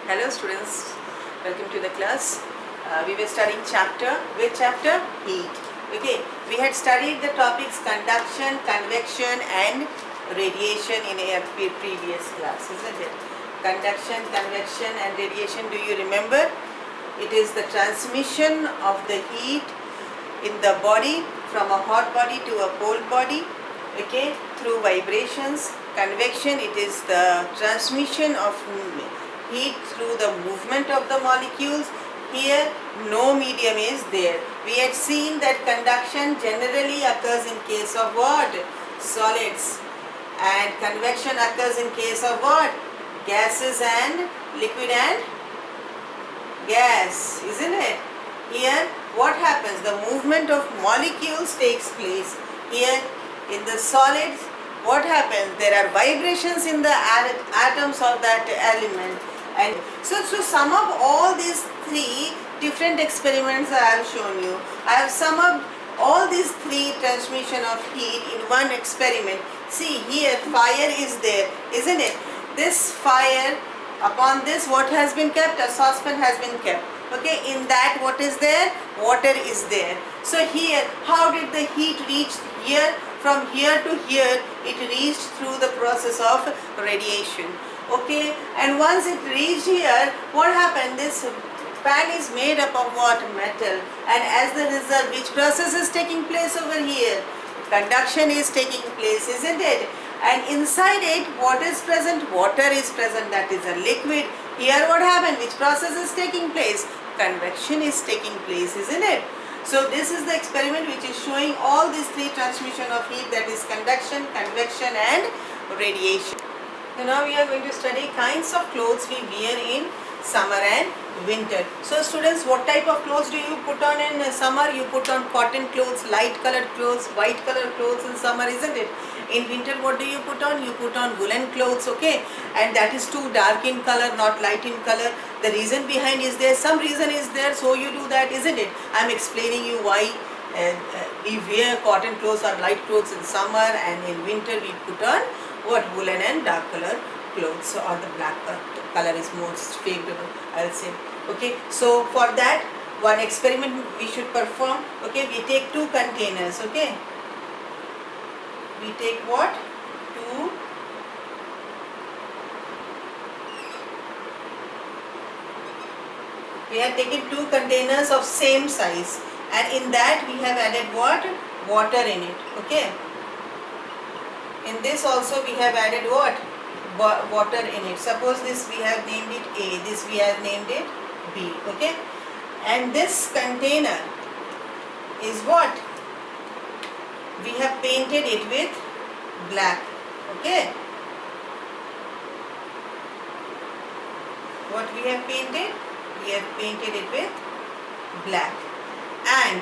Hello students, welcome to the class. We were studying which chapter? Heat. Okay, we had studied the topics conduction, convection and radiation in a previous class, isn't it? Conduction, convection and radiation, do you remember? It is the transmission of the heat in the body from a hot body to a cold body, okay, through vibrations. Convection, it is the transmission of heat through the movement of the molecules. Here no medium is there. We had seen that conduction generally occurs in case of what? Solids. And convection occurs in case of what? Gases and liquid and gas, isn't it? Here what happens? The movement of molecules takes place. Here in the solids, what happens? There are vibrations in the atoms of that element. And so to sum up all these three different experiments I have shown you, I have summed up all these three transmission of heat in one experiment. See here, fire is there, isn't it? This fire, upon this what has been kept? A saucepan has been kept. Okay, in that what is there? Water is there. So here, how did the heat reach here? From here to here, it reached through the process of radiation. Okay, and once it reached here, what happened? This pan is made up of what? Metal. And as the result, which process is taking place over here? Conduction is taking place, isn't it? And inside it, what is present? Water is present, that is a liquid. Here what happened? Which process is taking place? Convection is taking place, isn't it? So this is the experiment which is showing all these three transmission of heat, that is conduction, convection and radiation. So now we are going to study kinds of clothes we wear in summer and winter. So students, what type of clothes do you put on in summer? You put on cotton clothes, light colored clothes, white colored clothes in summer, isn't it? In winter, what do you put on? You put on woolen clothes, okay? And that is too dark in color, not light in color. The reason behind is there, some reason is there, so you do that, isn't it? I am explaining you why we wear cotton clothes or light clothes in summer, and in winter we put on what? Woolen and dark color clothes, or the black color is most favorable, I'll say. Okay, so for that one experiment we should perform. Okay, we take two containers. Okay, we take what? Two we have taken two containers of same size, and in that we have added what? Water in it. Okay, in this also we have added what? Water in it. Suppose this we have named it A, this we have named it B. Okay, and this container is what? We have painted it with black. Okay, what we have painted? We have painted it with black and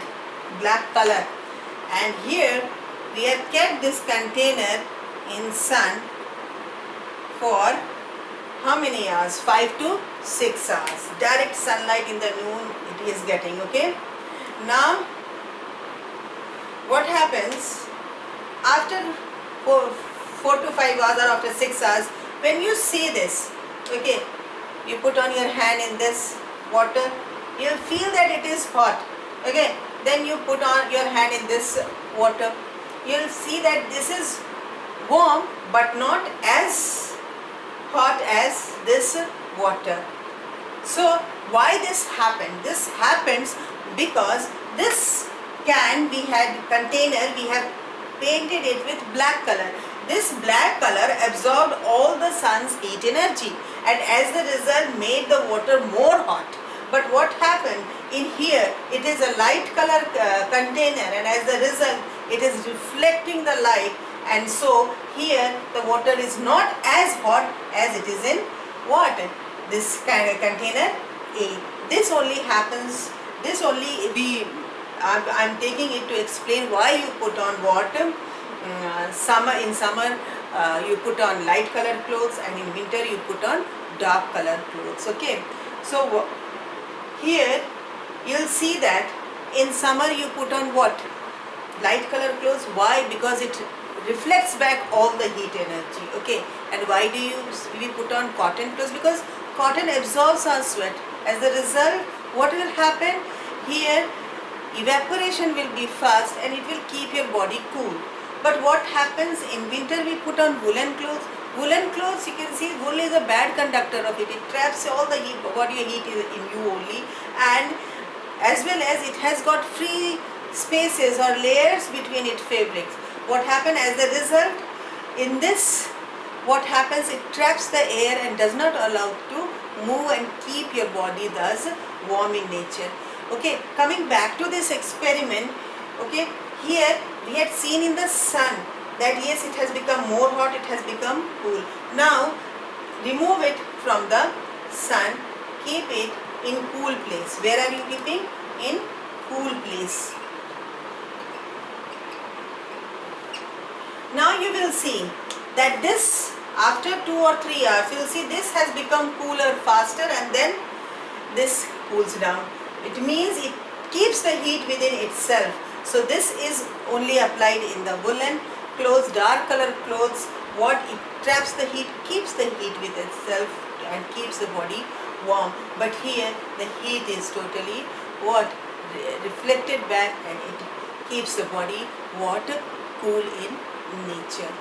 black color, and here we have kept this container in sun for how many hours? 5 to 6 hours. Direct sunlight in the noon it is getting. Okay, now what happens after 4 to 5 hours or after 6 hours? When you see this, okay, you put on your hand in this water, you will feel that it is hot. Okay, then you put on your hand in this water, you will see that this is warm but not as hot as this water. So why this happened? This happens because this container we have painted it with black color. This black color absorbed all the sun's heat energy, and as the result made the water more hot. But what happened in here? It is a light color container, and as the result it is reflecting the light, and so here the water is not as hot as it is in what? This kind of container A. This only happens, this only I'm taking it to explain why you put on what? In summer you put on light colored clothes, and in winter you put on dark colored clothes. Okay, so here you'll see that in summer you put on what? Light colored clothes. Why? Because it reflects back all the heat energy. Okay, and why do we put on cotton clothes? Because cotton absorbs our sweat. As a result, what will happen? Here, evaporation will be fast and it will keep your body cool. But what happens in winter? We put on woolen clothes. Woolen clothes, you can see, wool is a bad conductor of it. It traps all the heat, body heat is in you only, and as well as it has got free spaces or layers between its fabrics. What happens as a result? In this, what happens? It traps the air and does not allow to move and keep your body thus warm in nature. Okay, coming back to this experiment, okay, here we had seen in the sun that yes, it has become more hot, it has become cool. Now remove it from the sun, keep it in cool place. Where are you keeping? In cool place. Now you will see that this, after 2 or 3 hours, you will see this has become cooler faster and then this cools down. It means it keeps the heat within itself. So this is only applied in the woolen clothes, dark color clothes. What it traps the heat, keeps the heat with itself and keeps the body warm. But here the heat is totally what? Reflected back and it keeps the body what? Cool in nature.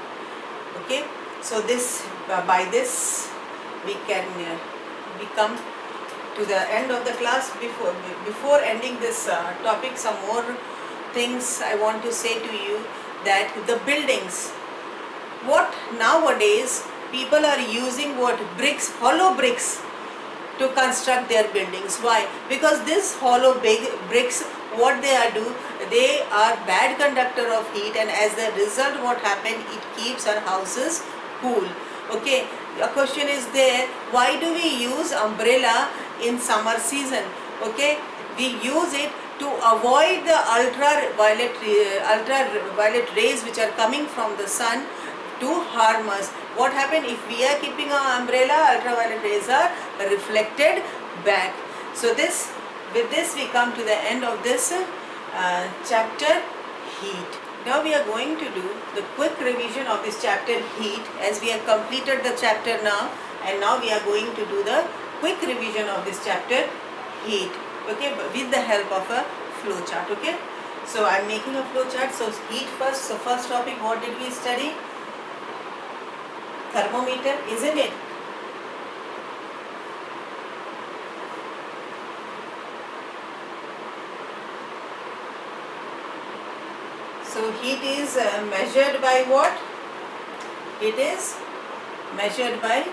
Okay, so this by this we can we come to the end of the class. Before ending this topic, some more things I want to say to you, that the buildings, what nowadays people are using what? Bricks, hollow bricks to construct their buildings. Why? Because this hollow bricks, what they are do, they are bad conductor of heat, and as a result what happen? It keeps our houses cool. Okay, a question is there, why do we use umbrella in summer season? Okay, we use it to avoid the ultraviolet rays which are coming from the sun to harm us. What happen if we are keeping our umbrella? Ultraviolet rays are reflected back. So this, with this we come to the end of this chapter heat. Now we are going to do the quick revision of this chapter heat, as we have completed the chapter now, and now we are going to do the quick revision of this chapter heat. Okay, with the help of a flow chart. Okay, so I am making a flow chart. So heat first. So first topic, what did we study? Thermometer, isn't it? So heat is measured by what? It is measured by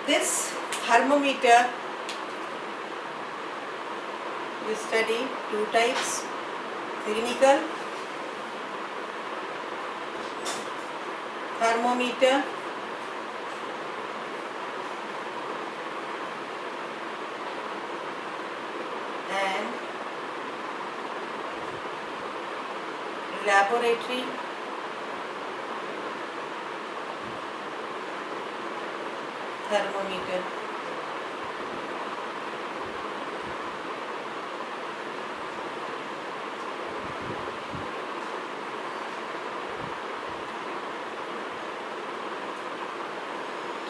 this thermometer. We study 2 types: clinical thermometer and laboratory thermometer.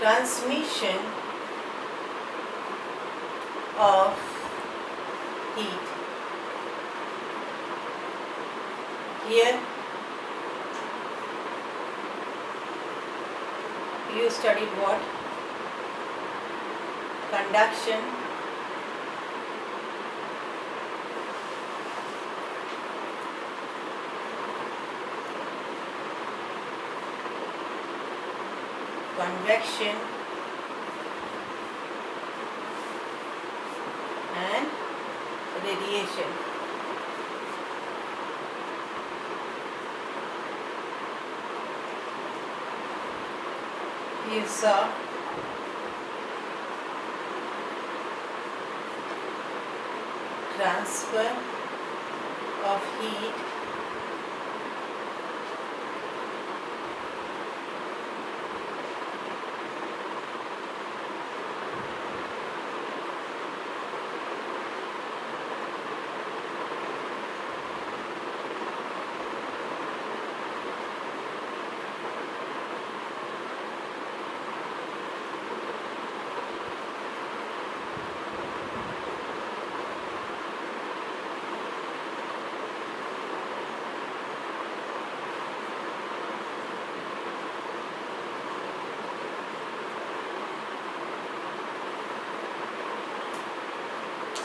Transmission of heat. Here you studied what? Conduction, convection, and radiation. You saw transfer of heat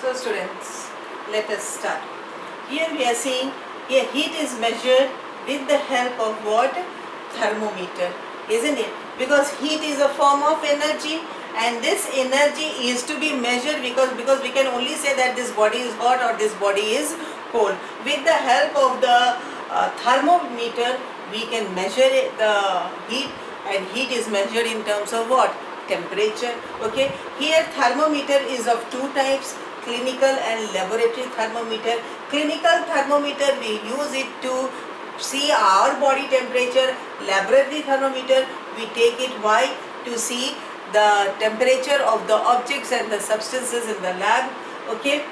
So students, let us start. Here we are seeing here heat is measured with the help of what? Thermometer, isn't it? Because heat is a form of energy, and this energy is to be measured because we can only say that this body is hot or this body is cold. With the help of the thermometer, we can measure the heat, and heat is measured in terms of what? Temperature. Okay, here thermometer is of two types: clinical and laboratory thermometer. Clinical thermometer, we use it to see our body temperature. Laboratory thermometer, we take it why? To see the temperature of the objects and the substances in the lab. Okay,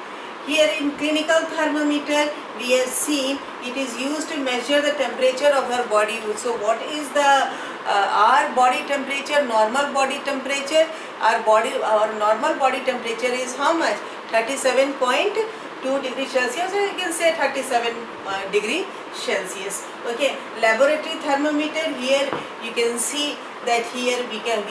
here in clinical thermometer, we have seen it is used to measure the temperature of our body. So what is the our body temperature? Normal body temperature. Our normal body temperature is how much? 37.2 degrees Celsius, or you can say 37 degree Celsius. Okay, laboratory thermometer, here you can see that here we can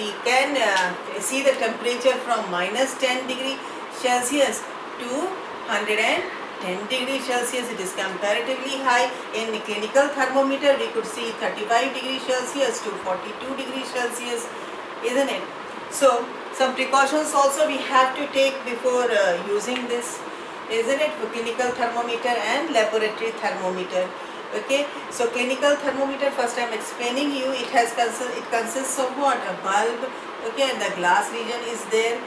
see the temperature from minus 10 degree Celsius to 110 degrees Celsius. It is comparatively high. In clinical thermometer, we could see 35 degrees Celsius to 42 degrees Celsius, isn't it? So some precautions also we have to take before using this, isn't it? For clinical thermometer and laboratory thermometer. Okay, so clinical thermometer, first I am explaining you, it consists of what? A bulb. Okay, and the glass region is there.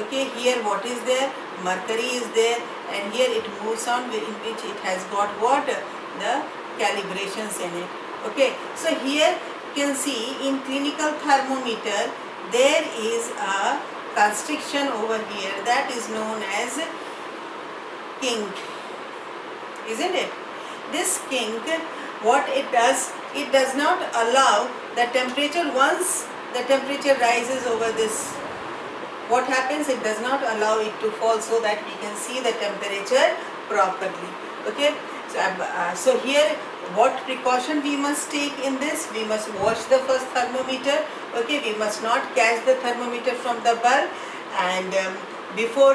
Okay, here what is there? Mercury is there, and here it moves on, in which it has got what? The calibrations in it. Okay, so here you can see in clinical thermometer there is a constriction over here that is known as kink, isn't it? This kink, what it does not allow the temperature. Once the temperature rises over this, what happens? It does not allow it to fall so that we can see the temperature properly. Okay, so here what precaution we must take in this? We must wash the first thermometer. Okay, we must not catch the thermometer from the bulb, and before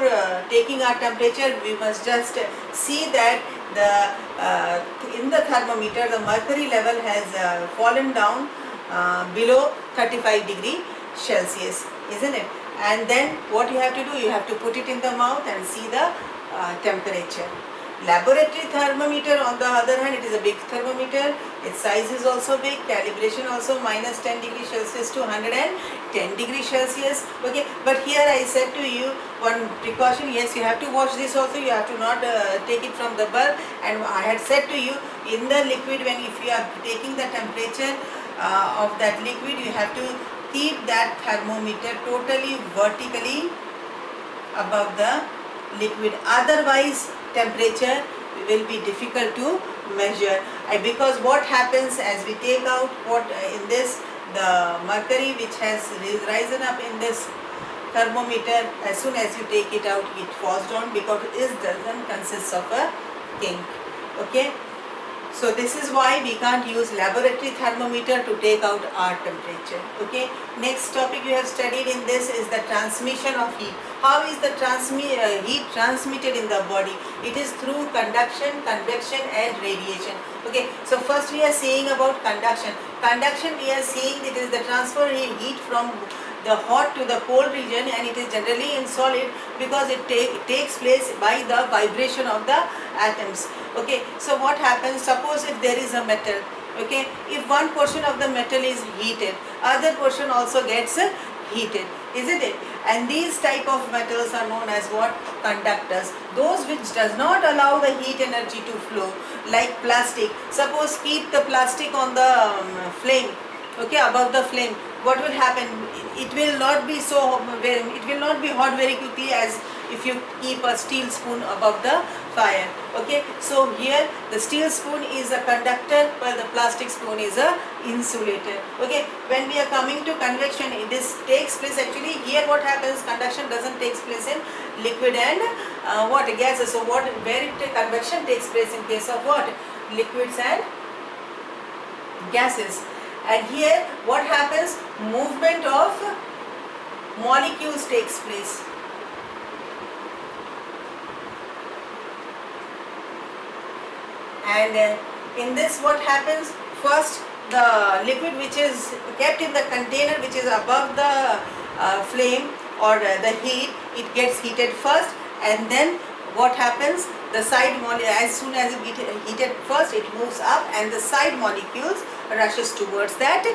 taking our temperature, we must just see that in the thermometer the mercury level has fallen down below 35 degree Celsius, isn't it? And then what you have to do, you have to put it in the mouth and see the temperature. Laboratory thermometer, on the other hand, it is a big thermometer. Its size is also big. Calibration also minus 10 degrees Celsius to 110 degrees Celsius. Okay, but here I said to you one precaution. Yes, you have to wash this also. You have to not take it from the bulb. And I had said to you, in the liquid, if you are taking the temperature of that liquid, you have to keep that thermometer totally vertically above the liquid. Otherwise, temperature will be difficult to measure. Because what happens as we take out what in this, the mercury which has risen up in this thermometer, as soon as you take it out, it falls down because it doesn't consist of a kink. Okay, so this is why we can't use laboratory thermometer to take out our temperature. Okay, next topic you have studied in this is the transmission of heat. How is the heat transmitted in the body? It is through conduction, convection and radiation. Okay, so first we are saying about conduction. Conduction, we are saying it is the transfer of heat from the hot to the cold region, and it is generally in solid because it takes place by the vibration of the atoms. Okay, so what happens? Suppose if there is a metal, okay, if one portion of the metal is heated, other portion also gets heated, isn't it? And these type of metals are known as what? Conductors. Those which does not allow the heat energy to flow, like plastic. Suppose keep the plastic on the flame, okay, above the flame. What will happen? It will not be hot very quickly as if you keep a steel spoon above the fire. Okay, so here the steel spoon is a conductor while the plastic spoon is a insulator. Okay, when we are coming to convection, this takes place actually here. What happens? Conduction doesn't take place in liquid and gases. So convection takes place in case of what? Liquids and gases. And here what happens? Movement of molecules takes place. And in this what happens, first the liquid which is kept in the container which is above the flame or the heat, it gets heated first, and then what happens, the side as soon as it gets heated first, it moves up and the side molecules rushes towards that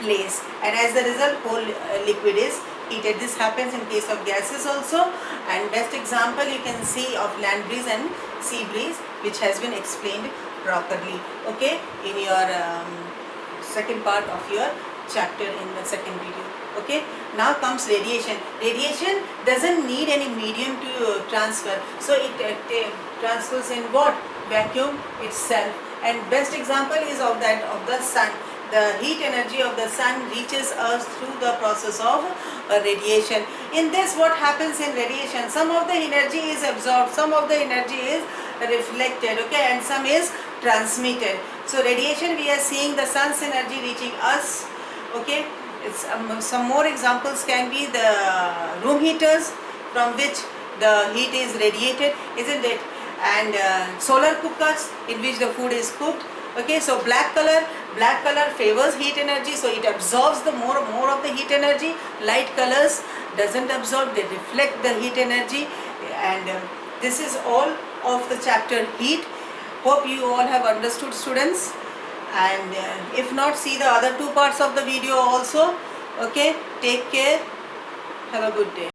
place, and as a result whole liquid is heated. This happens in case of gases also, and best example you can see of land breeze and sea breeze, which has been explained properly, okay, in your second part of your chapter in the second video. Okay, now comes radiation. Radiation doesn't need any medium to transfer, so it transfers in what? Vacuum itself. And best example is of that of the sun. The heat energy of the sun reaches us through the process of radiation. In this what happens in radiation, some of the energy is absorbed, some of the energy is reflected, okay, and some is transmitted. So radiation, we are seeing the sun's energy reaching us, okay. It's, some more examples can be the room heaters from which the heat is radiated, isn't it? And solar cookers in which the food is cooked. Okay, so black color favors heat energy, so it absorbs the more of the heat energy. Light colors doesn't absorb, they reflect the heat energy. And this is all of the chapter heat. Hope you all have understood, students. And if not, see the other two parts of the video also. Okay, take care, have a good day.